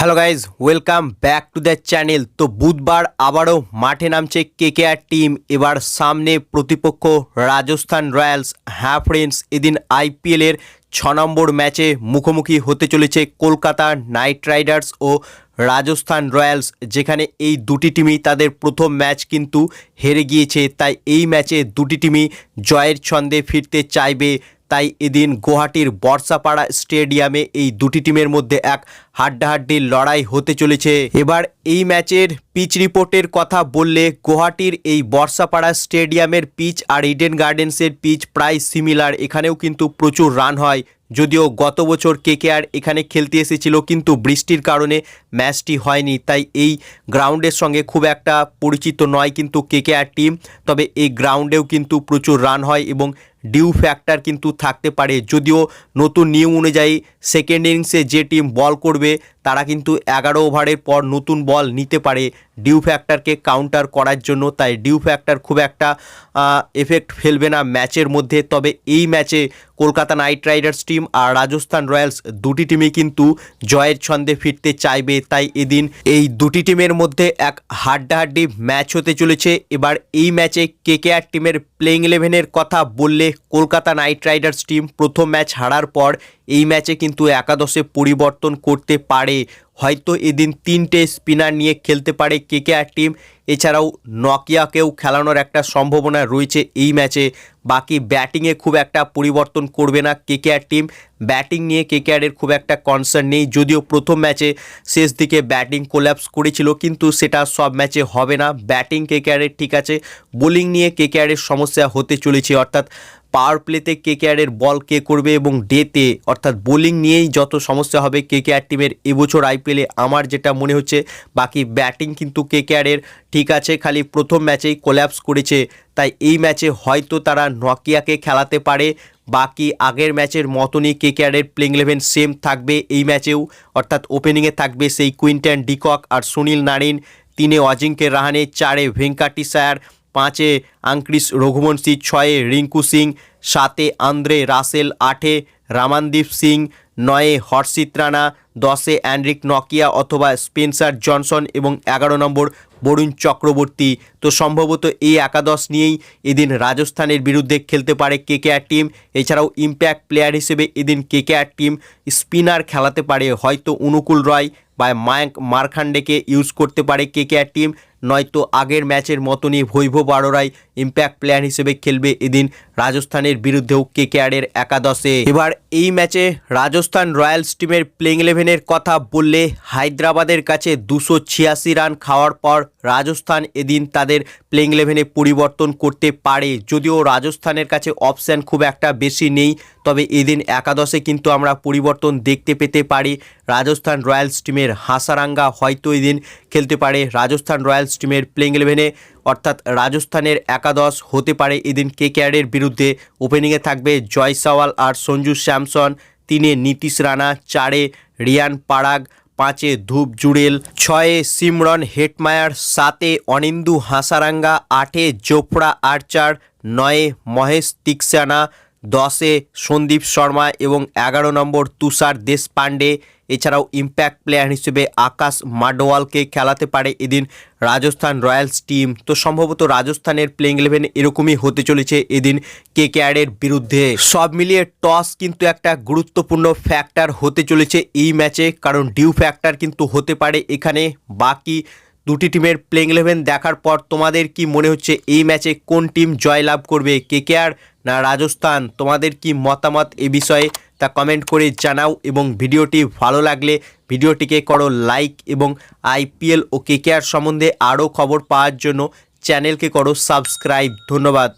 Hello guys, welcome back to the channel. তো বুধবার আবারও মাঠে নামছে কেকেআর টিম। এবার সামনে প্রতিপক্ষ রাজস্থান রয়্যালস। হ্যাঁ ফ্রেন্ডস, এদিন আইপিএলের 6 নম্বর ম্যাচে মুখোমুখি হতে চলেছে কলকাতা নাইট রাইডার্স ও রাজস্থান রয়্যালস, যেখানে এই দুটি টিমই তাদের প্রথম ম্যাচ কিন্তু হেরে গিয়েছে। তাই এই ম্যাচে দুটি টিমই জয়ের ছন্দে ফিরতে চাইবে। তাই এদিন গুয়াহাটির বর্ষাপাড়া স্টেডিয়ামে এই দুটি টিমের মধ্যে এক হাড্ডাহাড্ডি লড়াই হতে চলেছে। এবার এই ম্যাচের পিচ রিপোর্টের কথা বললে গুয়াহাটির এই বর্ষাপাড়া স্টেডিয়ামের পিচ আর ইডেন গার্ডেন্সের পিচ প্রায় সিমিলার। এখানেও কিন্তু প্রচুর রান হয়। যদিও গত বছর কেকেআর এখানে খেলতে এসেছিল, কিন্তু বৃষ্টির কারণে ম্যাচটি হয়নি। তাই এই গ্রাউন্ডের সঙ্গে খুব একটা পরিচিত নয় কিন্তু কেকেআর টিম। তবে এই গ্রাউন্ডেও কিন্তু প্রচুর রান হয় এবং ডিউ ফ্যাক্টর কিন্তু থাকতে পারে। যদিও নতুন নিয়ম অনুযায়ী সেকেন্ড ইনিংসে যে টিম বল করবে তারা কিন্তু 11 ওভারের পর নতুন বল নিতে পারে ডিউ ফ্যাক্টরকে কাউন্টার করার জন্য। তাই ডিউ ফ্যাক্টর খুব একটা এফেক্ট ফেলবে না ম্যাচের মধ্যে। তবে এই ম্যাচে কলকাতা নাইট রাইডার্স টিম আর রাজস্থান রয়্যালস দুটি টিমই কিন্তু জয়ের ছন্দে ফিরতে চাইবে। তাই এদিন এই দুটি টিমের মধ্যে এক হাড্ডাহাড্ডি ম্যাচ হতে চলেছে। এবার এই ম্যাচে কেকেআর টিমের প্লেইং 11-এর কথা বললে কলকাতা নাইট রাইডার্স টিম প্রথম ম্যাচ হারার পর এই ম্যাচে কিন্তু একাদশে পরিবর্তন করতে পারে। হয়তো এদিন 3টে স্পিনার নিয়ে খেলতে পারে কেকেআর টিম। এছাড়াও নকিয়াকেও খেলানোর একটা সম্ভাবনা রয়েছে এই ম্যাচে। বাকি ব্যাটিংয়ে খুব একটা পরিবর্তন করবে না কেকেআর টিম। ব্যাটিং নিয়ে কেকেআরের খুব একটা কনসার্ন নেই। যদিও প্রথম ম্যাচে শেষ দিকে ব্যাটিং কোল্যাপস করেছিল, কিন্তু সেটা সব ম্যাচে হবে না। ব্যাটিং কেকেআরের ঠিক আছে, বোলিং নিয়ে কেকেআরের সমস্যা হতে চলেছে। অর্থাৎ পাওয়ার প্লেতে কেকেআরের বল কে করবে এবং ডেতে অর্থাৎ বোলিং নিয়েই যত সমস্যা হবে কেকেআর টিমের এবছর আইপিএলে, আমার যেটা মনে হচ্ছে। বাকি ব্যাটিং কিন্তু কেকেআরের ঠিক আছে, খালি প্রথম ম্যাচেই কোল্যাপস করেছে। তাই এই ম্যাচে হয়তো তারা নকিয়াকে খেলাতে পারে। বাকি আগের ম্যাচের মতনই কেকেআরের প্লেইং 11 সেম থাকবে এই ম্যাচেও। অর্থাৎ ওপেনিংয়ে থাকবে সেই কুইন্টন ডিকক আর সুনীল নারিন, 3-এ অজিঙ্ক্য রাহানে, 4-এ ভেঙ্কাটেশায়ার, 5-এ আঙ্ক্রিস রঘুবংশী, 6-এ রিঙ্কু সিং, 7-এ আন্দ্রে রাসেল, 8-এ রামানদীপ সিং, 9-এ হর্ষিত রানা, 10-এ অ্যান্ড্রিক নকিয়া অথবা স্পেন্সার জনসন এবং 11 নম্বর বরুণ চক্রবর্তী। তো সম্ভবত এই একাদশ নিয়েই এদিন রাজস্থানের বিরুদ্ধে খেলতে পারে কেকেআর টিম। এছাড়াও ইম্প্যাক্ট প্লেয়ার হিসেবে এদিন কেকেআর টিম স্পিনার খেলাতে পারে। হয়তো অনুকূল রয় বা মায়াঙ্ক মারখান্ডেকে ইউজ করতে পারে কেকেআর টিম, নয়তো আগের ম্যাচের মতনই বৈভব আরোরাই ইম্প্যাক্ট প্লেয়ার হিসেবে খেলবে এদিন রাজস্থানের বিরুদ্ধেও কেকেআরের একাদশে। এবার এই ম্যাচে রাজস্থান রয়্যালস টিমের প্লেইং 11-এর কথা বললে হায়দ্রাবাদের কাছে 286 রান খাওয়ার পর রাজস্থান এদিন তাদের প্লেইং 11-এ পরিবর্তন করতে পারে। যদিও রাজস্থানের কাছে অপশান খুব একটা বেশি নেই, তবে এদিন একাদশে কিন্তু আমরা পরিবর্তন দেখতে পেতে পারি। রাজস্থান রয়্যালস টিমের হাসারাঙ্গা হয়তো এদিন খেলতে পারে রাজস্থান রয়্যালস টিমের প্লেইং 11-এ। অর্থাৎ রাজস্থানের একাদশ হতে পারে এদিন কেকেআরের বিরুদ্ধে। ওপেনিংয়ে থাকবে জয়সওয়াল আর সঞ্জু স্যামসন, 3-এ নীতিশ রানা, 4-এ রিয়ান পারাগ, 5-এ ধূপ জুড়েল, 6-এ সিমরন হেটমায়ার, 7-এ অনিন্দু হাসারাঙ্গা, 8-এ জোফরা আর্চার, 9-এ মহেশ তিক্সানা, 10-এ সন্দীপ শর্মা এবং 11 নম্বর তুষার দেশপান্ডে। এছাড়াও ইম্প্যাক্ট প্লেয়ার হিসেবে আকাশ মাডওয়ালকে খেলাতে পারে এদিন রাজস্থান রয়্যালস টিম। তো সম্ভবত রাজস্থানের প্লেইং 11 এরকমই হতে চলেছে এদিন কেকেআরের বিরুদ্ধে। সব মিলিয়ে টস কিন্তু একটা গুরুত্বপূর্ণ ফ্যাক্টর হতে চলেছে এই ম্যাচে, কারণ ডিউ ফ্যাক্টর কিন্তু হতে পারে এখানে। বাকি দুটি টিমের প্লেইং 11 দেখার পর তোমাদের কি মনে হচ্ছে এই ম্যাচে কোন টিম জয়লাভ করবে, কেকেআর না রাজস্থান? তোমাদের কি মতামত এ বিষয়ে তা কমেন্ট করে জানাও। এবং ভিডিওটি ভালো লাগলে ভিডিওটিকে করো লাইক এবং আইপিএল ও কেকেআর সম্বন্ধে আরও খবর পাওয়ার জন্য চ্যানেলকে করো সাবস্ক্রাইব। ধন্যবাদ।